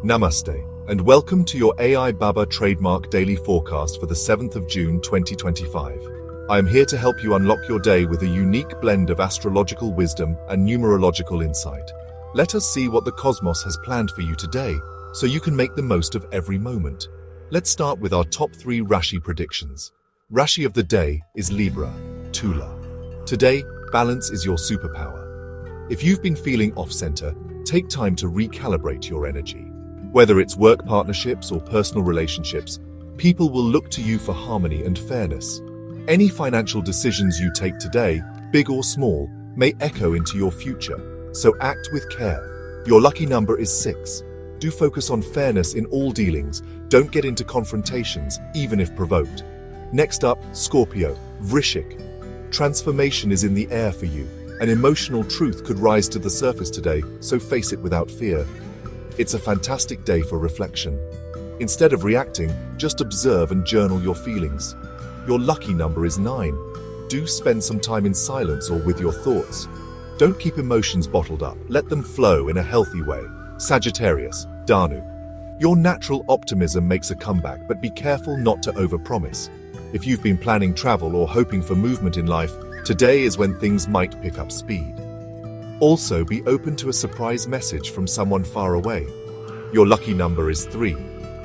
Namaste, and welcome to your AI Baba trademark daily forecast for the 7th of June 2025. I am here to help you unlock your day with a unique blend of astrological wisdom and numerological insight. Let us see what the cosmos has planned for you today, so you can make the most of every moment. Let's start with our top 3 Rashi predictions. Rashi of the day is Libra, Tula. Today, balance is your superpower. If you've been feeling off-center, take time to recalibrate your energy. Whether it's work partnerships or personal relationships, people will look to you for harmony and fairness. Any financial decisions you take today, big or small, may echo into your future, so act with care. Your lucky number is 6. Do focus on fairness in all dealings. Don't get into confrontations, even if provoked. Next up, Scorpio, Vrischik. Transformation is in the air for you. An emotional truth could rise to the surface today, so face it without fear. It's a fantastic day for reflection. Instead of reacting, just observe and journal your feelings. Your lucky number is 9. Do spend some time in silence or with your thoughts. Don't keep emotions bottled up. Let them flow in a healthy way. Sagittarius, Dhanu. Your natural optimism makes a comeback, but be careful not to overpromise. If you've been planning travel or hoping for movement in life, today is when things might pick up speed. Also, be open to a surprise message from someone far away. Your lucky number is 3.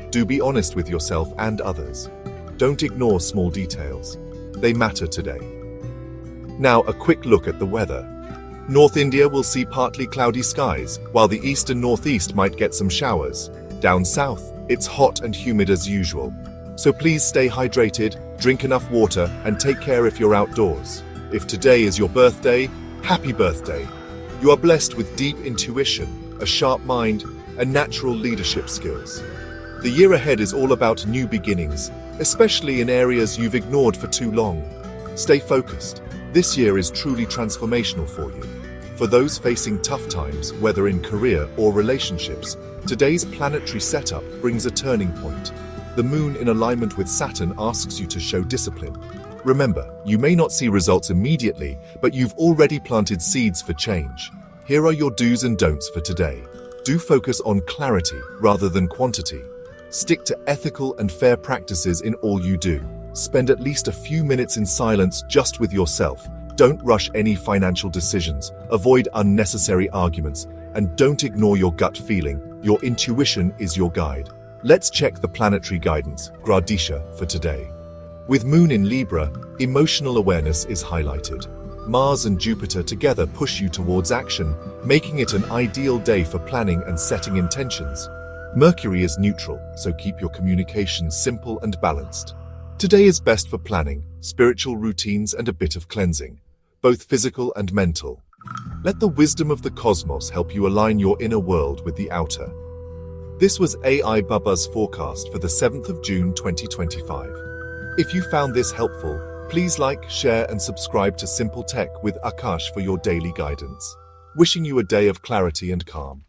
Do be honest with yourself and others. Don't ignore small details. They matter today. Now, a quick look at the weather. North India will see partly cloudy skies, while the east and northeast might get some showers. Down south, it's hot and humid as usual. So please stay hydrated, drink enough water, and take care if you're outdoors. If today is your birthday, happy birthday. You are blessed with deep intuition, a sharp mind, and natural leadership skills. The year ahead is all about new beginnings, especially in areas you've ignored for too long. Stay focused. This year is truly transformational for you. For those facing tough times, whether in career or relationships, today's planetary setup brings a turning point. The moon in alignment with Saturn asks you to show discipline. Remember, you may not see results immediately, but you've already planted seeds for change. Here are your do's and don'ts for today. Do focus on clarity rather than quantity. Stick to ethical and fair practices in all you do. Spend at least a few minutes in silence just with yourself. Don't rush any financial decisions. Avoid unnecessary arguments. And don't ignore your gut feeling. Your intuition is your guide. Let's check the planetary guidance, Grah Disha, for today. With Moon in Libra, emotional awareness is highlighted. Mars and Jupiter together push you towards action, making it an ideal day for planning and setting intentions. Mercury is neutral, so keep your communications simple and balanced. Today is best for planning, spiritual routines, and a bit of cleansing, both physical and mental. Let the wisdom of the cosmos help you align your inner world with the outer. This was AI Baba's forecast for the 7th of June 2025. If you found this helpful, please like, share, and subscribe to Simple Tech with Aakash for your daily guidance. Wishing you a day of clarity and calm.